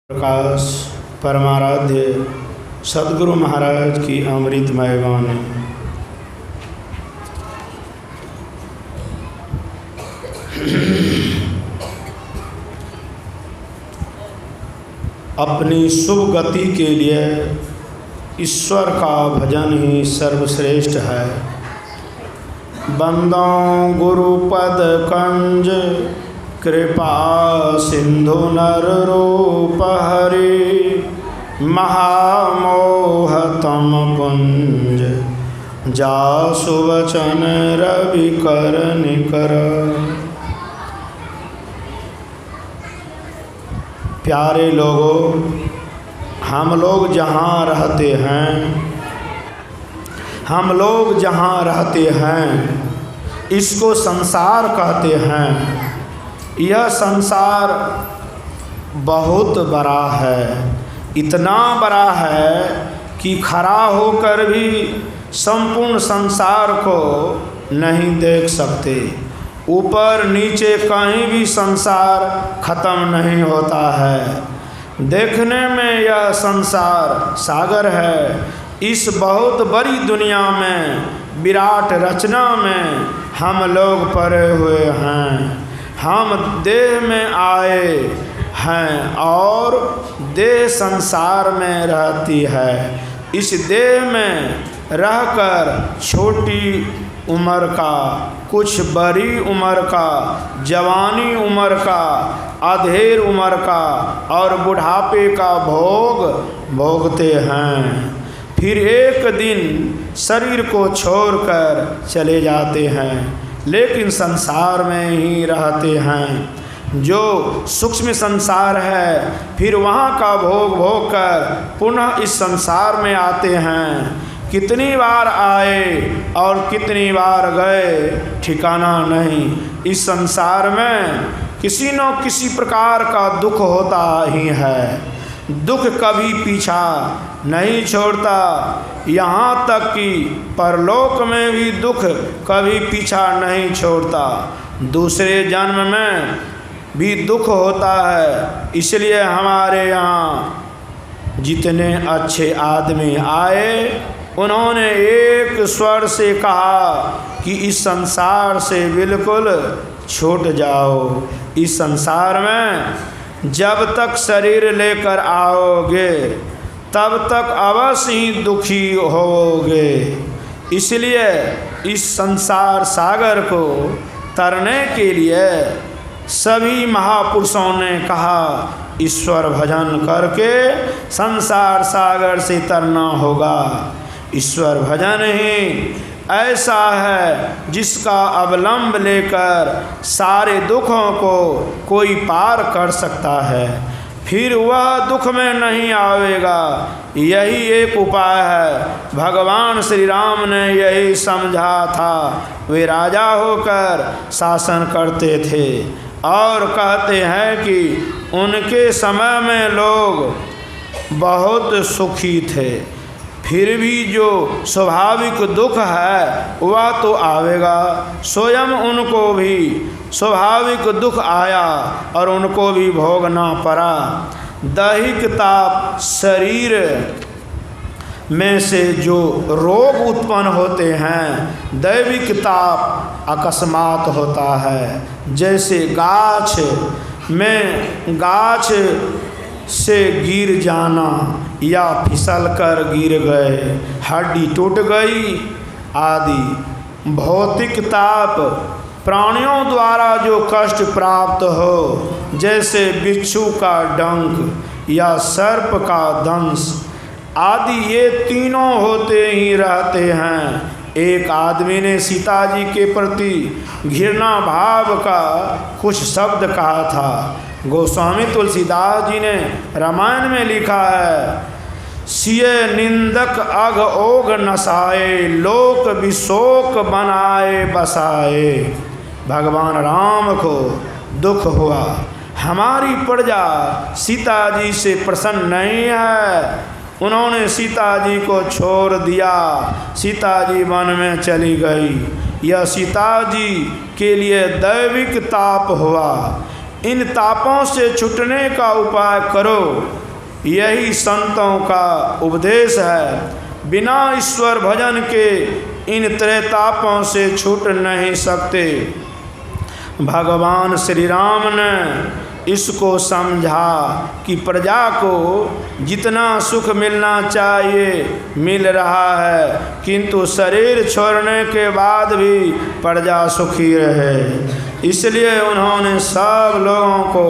प्रकाश परमाराध्य सद्गुरु महाराज की अमृतमय वाणी। अपनी शुभ गति के लिए ईश्वर का भजन ही सर्वश्रेष्ठ है। बंदों गुरुपद कंज कृपा सिंधु नर रूप हरि महामोह तम पुंज जासु वचन रवि कर निकर। प्यारे लोगों, हम लोग जहाँ रहते हैं इसको संसार कहते हैं। यह संसार बहुत बड़ा है, इतना बड़ा है कि खड़ा होकर भी संपूर्ण संसार को नहीं देख सकते। ऊपर नीचे कहीं भी संसार खत्म नहीं होता है। देखने में यह संसार सागर है। इस बहुत बड़ी दुनिया में, विराट रचना में हम लोग पड़े हुए हैं। हम देह में आए हैं और देह संसार में रहती है। इस देह में रहकर छोटी उम्र का, कुछ बड़ी उम्र का, जवानी उम्र का, अधेड़ उम्र का और बुढ़ापे का भोग भोगते हैं। फिर एक दिन शरीर को छोड़कर चले जाते हैं, लेकिन संसार में ही रहते हैं। जो सूक्ष्म संसार है, फिर वहाँ का भोग भोग कर पुनः इस संसार में आते हैं। कितनी बार आए और कितनी बार गए ठिकाना नहीं। इस संसार में किसी न किसी प्रकार का दुख होता ही है। दुख कभी पीछा नहीं छोड़ता। यहाँ तक कि परलोक में भी दुख कभी पीछा नहीं छोड़ता। दूसरे जन्म में भी दुख होता है। इसलिए हमारे यहाँ जितने अच्छे आदमी आए, उन्होंने एक स्वर से कहा कि इस संसार से बिल्कुल छूट जाओ। इस संसार में जब तक शरीर लेकर आओगे तब तक अवश्य ही दुखी होगे। इसलिए इस संसार सागर को तरने के लिए सभी महापुरुषों ने कहा, ईश्वर भजन करके संसार सागर से तरना होगा। ईश्वर भजन ही ऐसा है जिसका अवलंब लेकर सारे दुखों को कोई पार कर सकता है। फिर वह दुख में नहीं आवेगा। यही एक उपाय है। भगवान श्री राम ने यही समझा था। वे राजा होकर शासन करते थे और कहते हैं कि उनके समय में लोग बहुत सुखी थे। फिर भी जो स्वाभाविक दुख है वह तो आवेगा। स्वयं उनको भी स्वाभाविक दुख आया और उनको भी भोगना पड़ा। दैहिक ताप, शरीर में से जो रोग उत्पन्न होते हैं, दैविक ताप अकस्मात होता है। जैसे गाछ से गिर जाना या फिसल कर गिर गए, हड्डी टूट गई आदि। भौतिक ताप, प्राणियों द्वारा जो कष्ट प्राप्त हो, जैसे बिच्छू का डंक या सर्प का दंश आदि, ये तीनों होते ही रहते हैं। एक आदमी ने सीता जी के प्रति घृणा भाव का कुछ शब्द कहा था। गोस्वामी तुलसीदास जी ने रामायण में लिखा है, सिए निंदक अघ ओघ नसाए, लोक विशोक बनाए बसाए। भगवान राम को दुख हुआ, हमारी प्रजा सीता जी से प्रसन्न नहीं है। उन्होंने सीता जी को छोड़ दिया। सीता जी वन में चली गई। यह सीता जी के लिए दैविक ताप हुआ। इन तापों से छूटने का उपाय करो। यही संतों का उपदेश है। बिना ईश्वर भजन के इन त्रैतापों से छूट नहीं सकते। भगवान श्री राम ने इसको समझा कि प्रजा को जितना सुख मिलना चाहिए मिल रहा है, किंतु शरीर छोड़ने के बाद भी प्रजा सुखी रहे। इसलिए उन्होंने सब लोगों को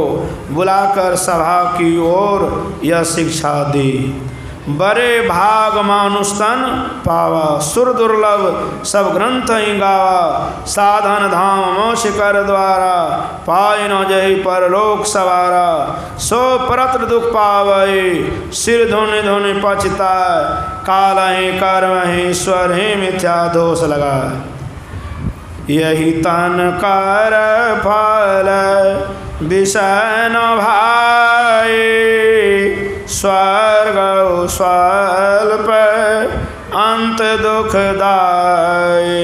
बुलाकर सभा की ओर यह शिक्षा दी। बड़े भाग मानुष तन पावा, सुर दुर्लभ सब ग्रंथ ही गावा। साधन धाम मोक्ष कर द्वारा, पाए न जय परलोक सवारा। सो परत्र दुख पावै, सिर धोने धोने पछताए। काल ही कर्म ही ईश्वर ही मिथ्या दोष लगाए। यही तन कर फल विषय न भाई। स्वर्ग स्वल्प अंत दुखदाई।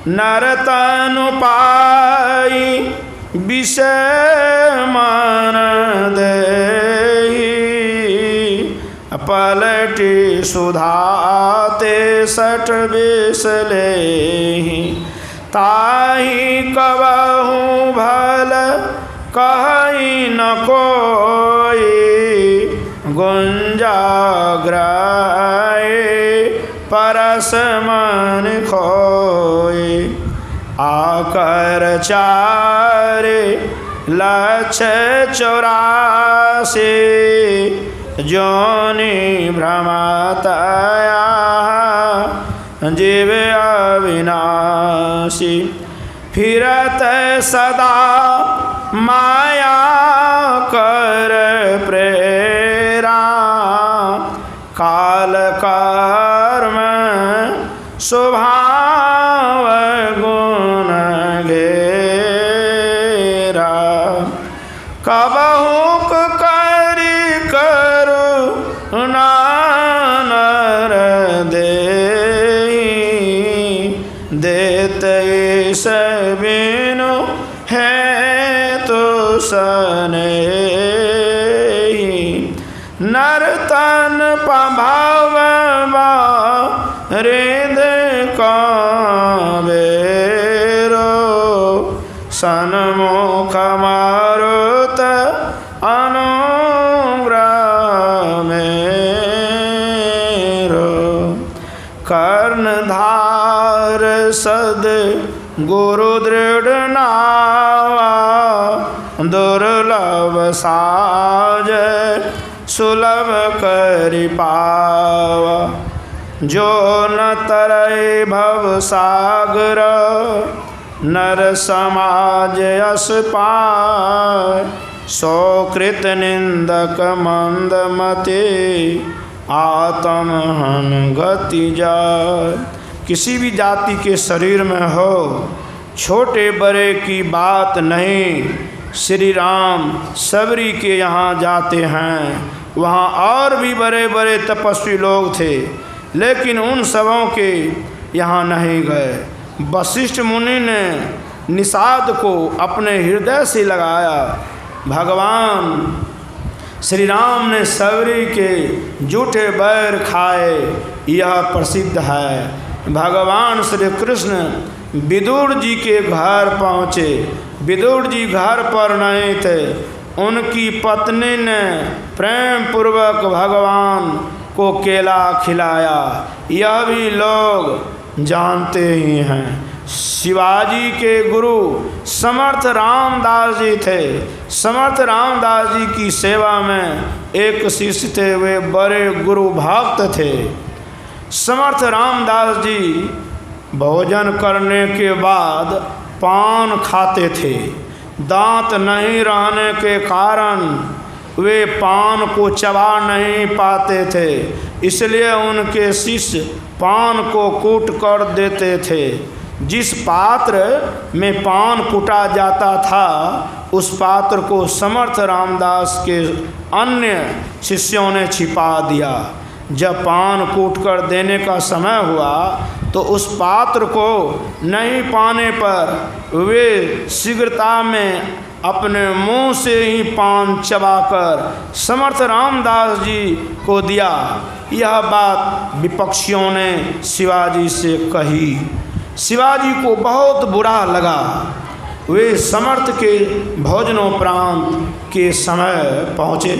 नर तनु पाई विषय मन देहि। पलटी सुधाते सठ विष लेहि। ताहि कबहु भल कहि न कोई। गुंजाग्राए परस मन खोए। आकर चारे लक्ष 84 जोनि भ्रमतया जीव अविनाशी। फिरत सदा माया कर प्रेरा। काल कर्म स्वभाव गुण घेरा। कबहुक करि करुणा नर देहि। देते बिनु है तो सनेहि। नर तन पभाव हृद काबेरो। सन्मुख मारुत अनुग्रह मेरो। कर्णधार सद गुरु दृढ़ नावा। दुर्लभ साज सुलभ करि पावा। जो न तरय भव सागर। नर समाज यश पाय। सो कृत निंदक मंद मते। आत्म हन गति जाय। किसी भी जाति के शरीर में हो, छोटे बड़े की बात नहीं। श्री राम सबरी के यहाँ जाते हैं। वहाँ और भी बड़े बड़े तपस्वी लोग थे, लेकिन उन सबों के यहाँ नहीं गए। वशिष्ठ मुनि ने निषाद को अपने हृदय से लगाया। भगवान श्री राम ने सबरी के जूठे बैर खाए, यह प्रसिद्ध है। भगवान श्री कृष्ण विदुर जी के घर पहुँचे। विदुर जी घर पर नहीं थे। उनकी पत्नी ने प्रेम पूर्वक भगवान को केला खिलाया, यह भी लोग जानते ही हैं। शिवाजी के गुरु समर्थ रामदास जी थे। समर्थ रामदास जी की सेवा में एक शिष्य थे, वे बड़े गुरु भक्त थे। समर्थ रामदास जी भोजन करने के बाद पान खाते थे। दांत नहीं रहने के कारण वे पान को चबा नहीं पाते थे, इसलिए उनके शिष्य पान को कूट कर देते थे। जिस पात्र में पान कूटा जाता था, उस पात्र को समर्थ रामदास के अन्य शिष्यों ने छिपा दिया। जब पान कूट कर देने का समय हुआ तो उस पात्र को नहीं पाने पर वे शीघ्रता में अपने मुंह से ही पान चबाकर समर्थ रामदास जी को दिया। यह बात विपक्षियों ने शिवाजी से कही। शिवाजी को बहुत बुरा लगा। वे समर्थ के भोजनोपरांत के समय पहुँचे।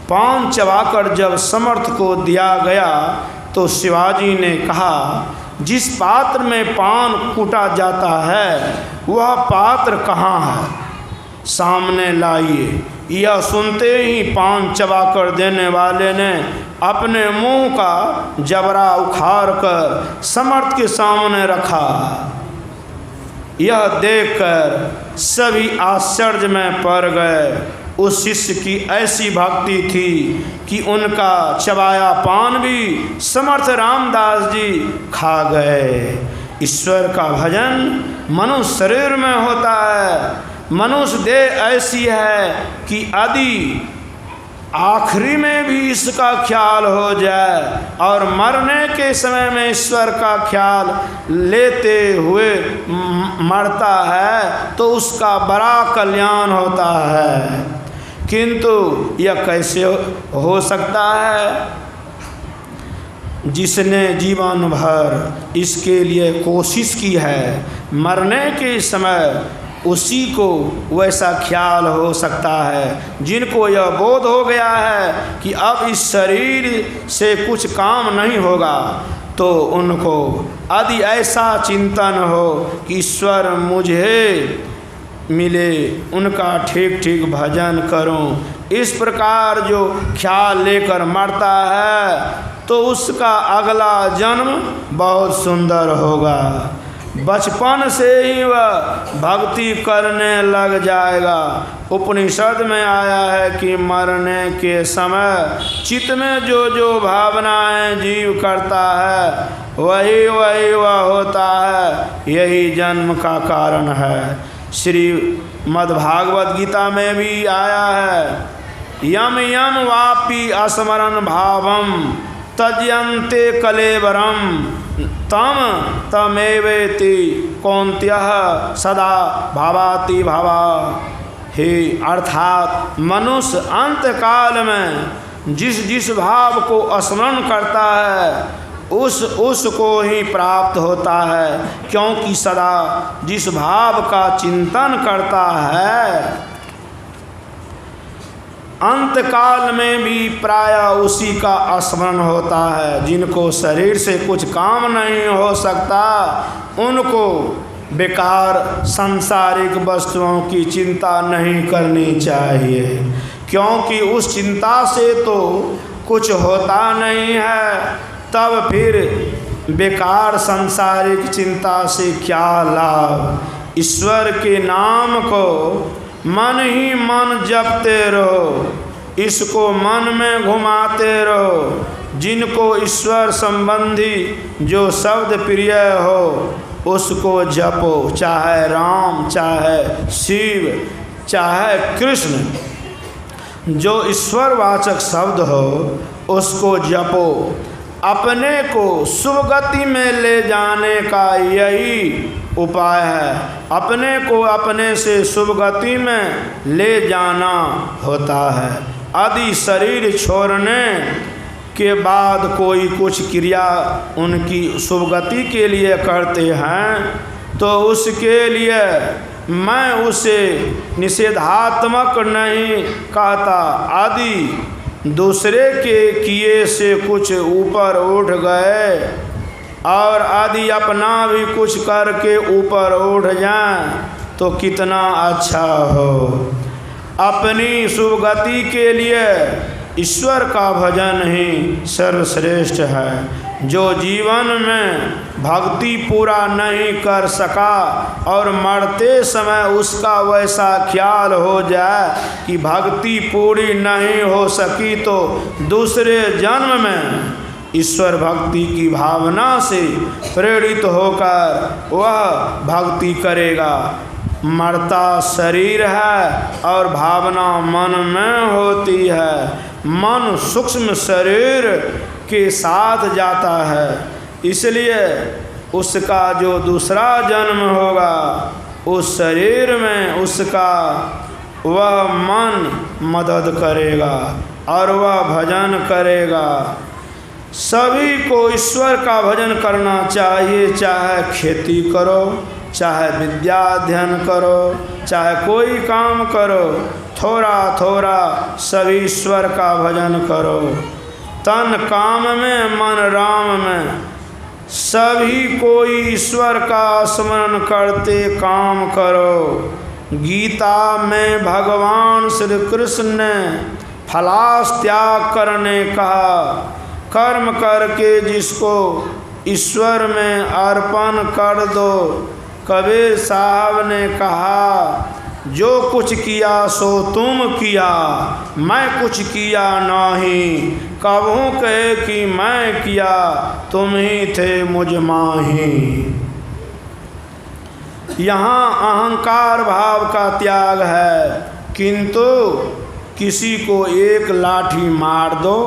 पान चबाकर जब समर्थ को दिया गया तो शिवाजी ने कहा, जिस पात्र में पान कूटा जाता है वह पात्र कहाँ है, सामने लाइए। यह सुनते ही पान चबाकर देने वाले ने अपने मुंह का जबरा उखाड़ कर समर्थ के सामने रखा। यह देखकर सभी आश्चर्य में पड़ गए। उस शिष्य की ऐसी भक्ति थी कि उनका चबाया पान भी समर्थ रामदास जी खा गए। ईश्वर का भजन मनुष्य शरीर में होता है। मनुष्य देह ऐसी है कि यदि आखिरी में भी इसका ख्याल हो जाए और मरने के समय में ईश्वर का ख्याल लेते हुए मरता है तो उसका बड़ा कल्याण होता है। किंतु यह कैसे हो सकता है? जिसने जीवन भर इसके लिए कोशिश की है, मरने के समय उसी को वैसा ख्याल हो सकता है। जिनको यह बोध हो गया है कि अब इस शरीर से कुछ काम नहीं होगा, तो उनको यदि ऐसा चिंतन हो कि ईश्वर मुझे मिले, उनका ठीक ठीक भजन करूं, इस प्रकार जो ख्याल लेकर मरता है तो उसका अगला जन्म बहुत सुंदर होगा। बचपन से ही वह भक्ति करने लग जाएगा। उपनिषद में आया है कि मरने के समय चित्त में जो जो भावनाएं जीव करता है वही वही वह होता है। यही जन्म का कारण है। श्रीमद्भागवत गीता में भी आया है, यम यम वापि अस्मरण भावम त्यजन्ते कलेवरम तम तमेवेति कौन्त्यः सदा भावाति भावा। हे अर्थात मनुष्य अंत काल में जिस जिस भाव को स्मरण करता है उसको ही प्राप्त होता है, क्योंकि सदा जिस भाव का चिंतन करता है अंत काल में भी प्रायः उसी का स्मरण होता है। जिनको शरीर से कुछ काम नहीं हो सकता उनको बेकार सांसारिक वस्तुओं की चिंता नहीं करनी चाहिए, क्योंकि उस चिंता से तो कुछ होता नहीं है। तब फिर बेकार सांसारिक चिंता से क्या लाभ। ईश्वर के नाम को मन ही मन जपते रहो, इसको मन में घुमाते रहो। जिनको ईश्वर संबंधी जो शब्द प्रिय हो उसको जपो, चाहे राम, चाहे शिव, चाहे कृष्ण। जो ईश्वरवाचक शब्द हो उसको जपो। अपने को शुभ गति में ले जाने का यही उपाय है। अपने को अपने से शुभ गति में ले जाना होता है। यदि शरीर छोड़ने के बाद कोई कुछ क्रिया उनकी शुभ गति के लिए करते हैं तो उसके लिए मैं उसे निषेधात्मक नहीं कहता। यदि दूसरे के किए से कुछ ऊपर उठ गए और यदि अपना भी कुछ करके ऊपर उठ जाएं तो कितना अच्छा हो। अपनी शुभ गति के लिए ईश्वर का भजन ही सर्वश्रेष्ठ है। जो जीवन में भक्ति पूरा नहीं कर सका और मरते समय उसका वैसा ख्याल हो जाए कि भक्ति पूरी नहीं हो सकी तो दूसरे जन्म में ईश्वर भक्ति की भावना से प्रेरित होकर वह भक्ति करेगा। मरता शरीर है और भावना मन में होती है। मन सूक्ष्म शरीर के साथ जाता है, इसलिए उसका जो दूसरा जन्म होगा उस शरीर में उसका वह मन मदद करेगा और वह भजन करेगा। सभी को ईश्वर का भजन करना चाहिए, चाहे खेती करो, चाहे विद्या अध्ययन करो, चाहे कोई काम करो, थोड़ा थोड़ा सभी ईश्वर का भजन करो। तन काम में मन राम में, सभी कोई ईश्वर का स्मरण करते काम करो। गीता में भगवान श्री कृष्ण ने फलास त्याग करने कहा, कर्म करके जिसको ईश्वर में अर्पण कर दो। कबीर साहब ने कहा, जो कुछ किया सो तुम किया, मैं कुछ किया नहीं। कबहू कहे कि मैं किया, तुम ही थे मुझ माही। यहाँ अहंकार भाव का त्याग है, किंतु किसी को एक लाठी मार दो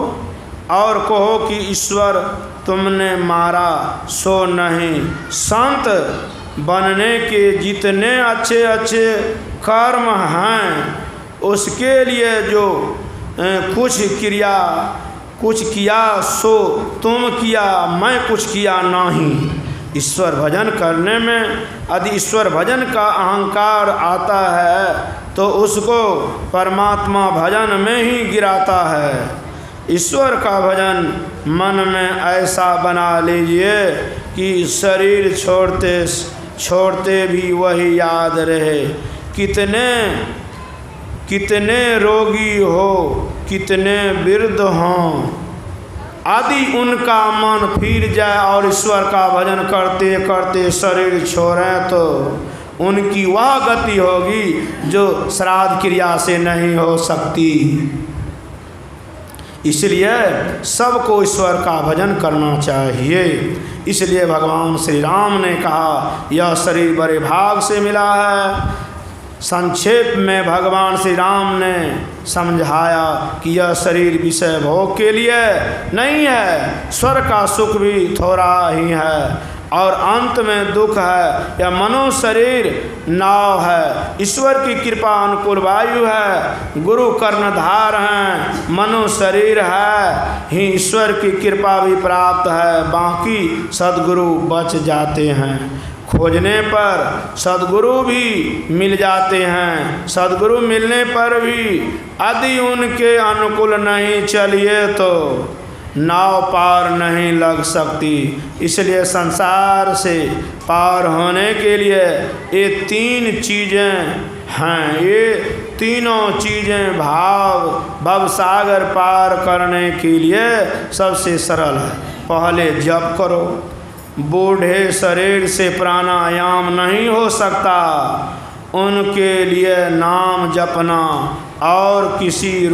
और कहो कि ईश्वर तुमने मारा, सो नहीं। संत बनने के जितने अच्छे अच्छे कर्म हैं, उसके लिए जो कुछ किया सो तुम किया, मैं कुछ किया नहीं। ईश्वर भजन करने में यदि ईश्वर भजन का अहंकार आता है तो उसको परमात्मा भजन में ही गिराता है। ईश्वर का भजन मन में ऐसा बना लीजिए कि शरीर छोड़ते भी वही याद रहे। कितने रोगी हो, कितने वृद्ध हों, यदि उनका मन फिर जाए और ईश्वर का भजन करते करते शरीर छोड़ें तो उनकी वह गति होगी जो श्राद्ध क्रिया से नहीं हो सकती। इसलिए सबको ईश्वर का भजन करना चाहिए। इसलिए भगवान श्री राम ने कहा, यह शरीर बड़े भाग से मिला है। संक्षेप में भगवान श्री राम ने समझाया कि यह शरीर विषय भोग के लिए नहीं है, स्वर्ग का सुख भी थोड़ा ही है और अंत में दुख है। यह मनो शरीर नाव है, ईश्वर की कृपा अनुकूल वायु है, गुरु कर्णधार हैं, मनो शरीर है ही ईश्वर की कृपा भी प्राप्त है, बाकी सद्गुरु बच जाते हैं। खोजने पर सद्गुरु भी मिल जाते हैं। सद्गुरु मिलने पर भी यदि उनके अनुकूल नहीं चलिए तो नाव पार नहीं लग सकती। इसलिए संसार से पार होने के लिए ये तीन चीज़ें हैं, ये तीनों चीज़ें भव सागर पार करने के लिए सबसे सरल है। पहले जप करो, बूढ़े शरीर से प्राणायाम नहीं हो सकता, उनके लिए नाम जपना और किसी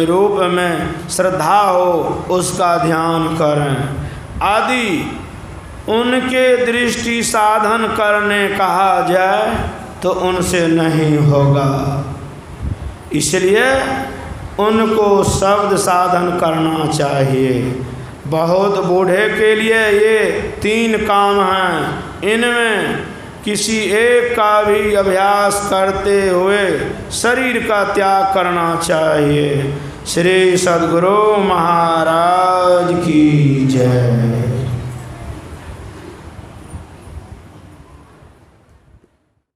रूप में श्रद्धा हो उसका ध्यान करें। आदि उनके दृष्टि साधन करने कहा जाए तो उनसे नहीं होगा, इसलिए उनको शब्द साधन करना चाहिए। बहुत बूढ़े के लिए ये तीन काम हैं, इनमें किसी एक का भी अभ्यास करते हुए शरीर का त्याग करना चाहिए। श्री सद्गुरु महाराज की जय।